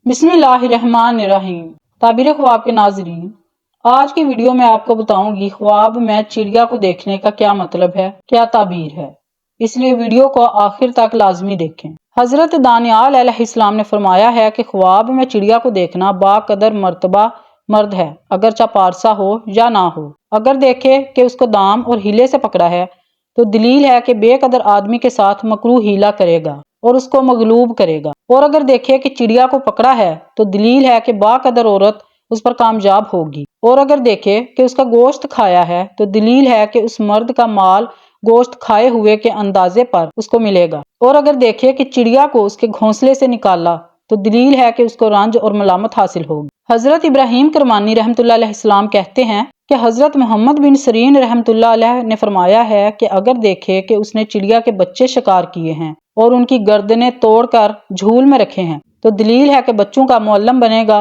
بسم اللہ الرحمن الرحیم۔ تعبیر خواب کے ناظرین، آج کی ویڈیو میں آپ کو بتاؤں گی خواب میں چڑیا کو دیکھنے کا کیا مطلب ہے، کیا تعبیر ہے، اس لیے ویڈیو کو آخر تک لازمی دیکھیں۔ حضرت دانیال علیہ السلام نے فرمایا ہے کہ خواب میں چڑیا کو دیکھنا با قدر مرتبہ مرد ہے، اگرچہ پارسا ہو یا نہ ہو۔ اگر دیکھے کہ اس کو دام اور ہیلے سے پکڑا ہے تو دلیل ہے کہ بے قدر آدمی کے ساتھ مکروہ ہیلا کرے گا اور اس کو مغلوب کرے گا، اور اگر دیکھے کہ چڑیا کو پکڑا ہے تو دلیل ہے کہ با قدر عورت اس پر کامیاب ہوگی، اور اگر دیکھے کہ اس کا گوشت کھایا ہے تو دلیل ہے کہ اس مرد کا مال گوشت کھائے ہوئے کے اندازے پر اس کو ملے گا، اور اگر دیکھے کہ چڑیا کو اس کے گھونسلے سے نکالا تو دلیل ہے کہ اس کو رنج اور ملامت حاصل ہوگی۔ حضرت ابراہیم کرمانی رحمۃ اللہ علیہ السلام کہتے ہیں کہ حضرت محمد بن سیرین رحمۃ اللہ علیہ نے فرمایا ہے کہ اگر دیکھے کہ اس نے چڑیا کے بچے شکار کیے ہیں اور ان کی گردنیں توڑ کر جھول میں رکھے ہیں تو دلیل ہے کہ بچوں کا معلم بنے گا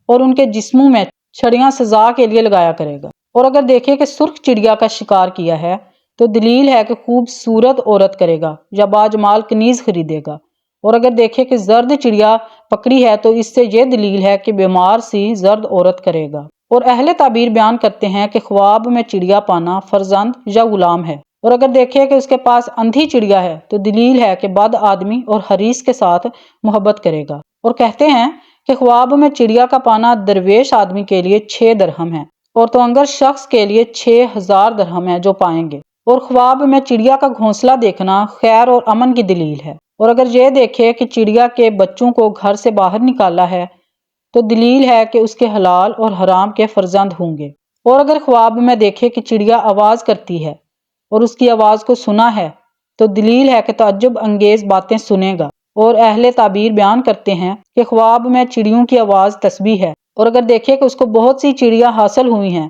اور ان کے جسموں میں چھڑیاں سزا کے لیے لگایا کرے گا، اور اگر دیکھے کہ سرخ چڑیا کا شکار کیا ہے تو دلیل ہے کہ خوبصورت عورت کرے گا یا باجمال کنیز خریدے گا، اور اگر دیکھے کہ زرد چڑیا پکڑی ہے تو اس سے یہ دلیل ہے کہ بیمار سی زرد عورت کرے گا۔ اور اہل تعبیر بیان کرتے ہیں کہ خواب میں چڑیا پانا فرزند یا غلام ہے، اور اگر دیکھے کہ اس کے پاس اندھی چڑیا ہے تو دلیل ہے کہ بد آدمی اور حریص کے ساتھ محبت کرے گا، اور کہتے ہیں کہ خواب میں چڑیا کا پانا درویش آدمی کے لیے 6 درہم ہے اور توانگر شخص کے لیے 6000 درہم ہے جو پائیں گے، اور خواب میں چڑیا کا گھونسلہ دیکھنا خیر اور امن کی دلیل ہے، اور اگر یہ دیکھے کہ چڑیا کے بچوں کو گھر سے باہر نکالا ہے تو دلیل ہے کہ اس کے حلال اور حرام کے فرزند ہوں گے، اور اگر خواب میں دیکھے کہ چڑیا آواز کرتی ہے اور اس کی آواز کو سنا ہے تو دلیل ہے کہ تعجب انگیز باتیں سنے گا، اور اہل تعبیر بیان کرتے ہیں کہ خواب میں چڑیوں کی آواز تسبیح ہے، اور اگر دیکھے کہ اس کو بہت سی چڑیاں حاصل ہوئی ہیں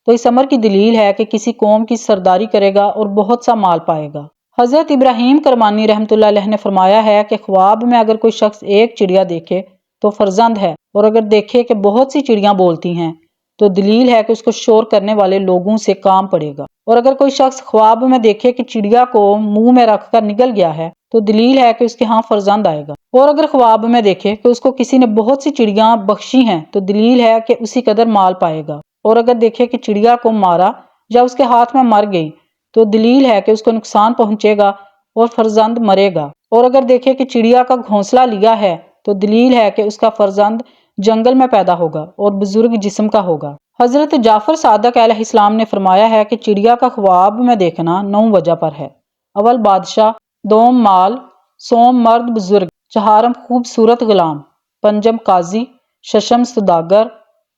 تو اس امر کی دلیل ہے کہ کسی قوم کی سرداری کرے گا اور بہت سا مال پائے گا۔ حضرت ابراہیم کرمانی رحمۃ اللہ علیہ نے فرمایا ہے کہ خواب میں اگر کوئی شخص ایک چڑیا دیکھے تو فرزند ہے، اور اگر دیکھے کہ بہت سی چڑیاں بولتی ہیں تو دلیل ہے کہ اس کو شور کرنے والے لوگوں سے کام پڑے گا، اور اگر کوئی شخص خواب میں دیکھے کہ چڑیا کو منہ میں رکھ کر نگل گیا ہے تو دلیل ہے کہ اس کے ہاں فرزند آئے گا، اور اگر خواب میں دیکھے کہ اس کو کسی نے بہت سی چڑیاں بخشی ہیں تو دلیل ہے کہ اسی قدر مال پائے گا، اور اگر دیکھے کہ چڑیا کو مارا یا اس کے ہاتھ میں مر گئی تو دلیل ہے کہ اس کو نقصان پہنچے گا اور فرزند مرے گا، اور اگر دیکھے کہ چڑیا کا گھونسلہ لیا ہے تو دلیل ہے کہ اس کا فرزند جنگل میں پیدا ہوگا اور بزرگ جسم کا ہوگا۔ حضرت جعفر صادق علیہ السلام نے فرمایا ہے کہ چڑیا کا خواب میں دیکھنا 9 وجہ پر ہے: اول بادشاہ، دوم مال، سوم مرد بزرگ، چہارم خوبصورت غلام، پنجم قاضی، ششم سوداگر،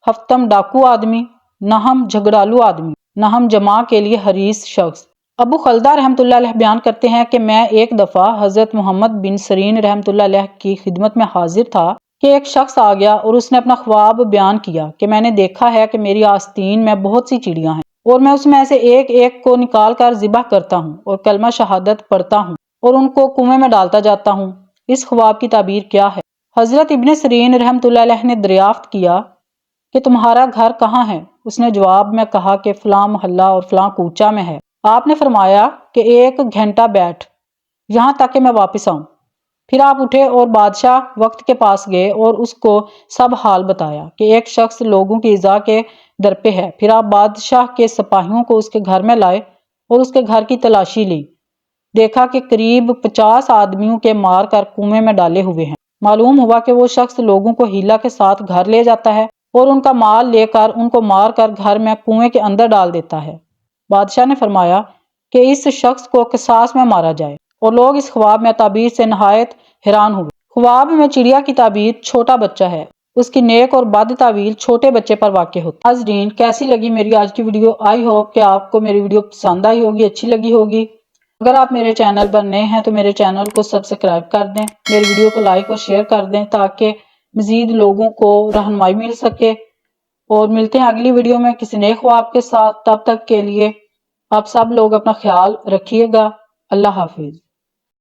ہفتم ڈاکو آدمی، نہم جھگڑالو آدمی، نہم جماع کے لیے حریص شخص۔ ابو خلدہ رحمۃ اللہ علیہ بیان کرتے ہیں کہ میں ایک دفعہ حضرت محمد بن سیرین رحمۃ اللہ علیہ کی خدمت میں حاضر تھا کہ ایک شخص آ گیا اور اس نے اپنا خواب بیان کیا کہ میں نے دیکھا ہے کہ میری آستین میں بہت سی چڑیاں ہیں اور میں اس میں سے ایک ایک کو نکال کر ذبح کرتا ہوں اور کلمہ شہادت پڑھتا ہوں اور ان کو کنویں میں ڈالتا جاتا ہوں، اس خواب کی تعبیر کیا ہے؟ حضرت ابن سیرین رحمۃ اللہ علیہ نے دریافت کیا کہ تمہارا گھر کہاں ہے؟ اس نے جواب میں کہا کہ فلاں محلہ اور فلاں کوچہ میں ہے۔ آپ نے فرمایا کہ 1 گھنٹہ بیٹھ یہاں تک کہ میں واپس آؤں۔ پھر آپ اٹھے اور بادشاہ وقت کے پاس گئے اور اس کو سب حال بتایا کہ ایک شخص لوگوں کی ایذا کے در پہ ہے۔ پھر آپ بادشاہ کے سپاہیوں کو اس کے گھر میں لائے اور اس کے گھر کی تلاشی لی، دیکھا کہ قریب 50 آدمیوں کے مار کر کنویں میں ڈالے ہوئے ہیں۔ معلوم ہوا کہ وہ شخص لوگوں کو ہیلا کے ساتھ گھر لے جاتا ہے اور ان کا مال لے کر ان کو مار کر گھر میں کنویں کے اندر ڈال دیتا ہے۔ بادشاہ نے فرمایا کہ اس شخص کو قصاص میں مارا جائے، اور لوگ اس خواب میں تعبیر سے نہایت حیران ہوئے۔ خواب میں چڑیا کی تعبیر چھوٹا بچہ ہے، اس کی نیک اور بد تعویل چھوٹے بچے پر واقع ہوتی ہے۔ ناظرین، کیسی لگی میری آج کی ویڈیو؟ آئی ہوپ کہ آپ کو میری ویڈیو پسند آئی ہوگی، اچھی لگی ہوگی۔ اگر آپ میرے چینل پر نئے ہیں تو میرے چینل کو سبسکرائب کر دیں، میری ویڈیو کو لائک اور شیئر کر دیں تاکہ مزید لوگوں کو رہنمائی مل سکے، اور ملتے ہیں اگلی ویڈیو میں کسی نئے خواب کے ساتھ۔ تب تک کے لیے آپ سب لوگ اپنا خیال رکھیے گا۔ اللہ حافظ۔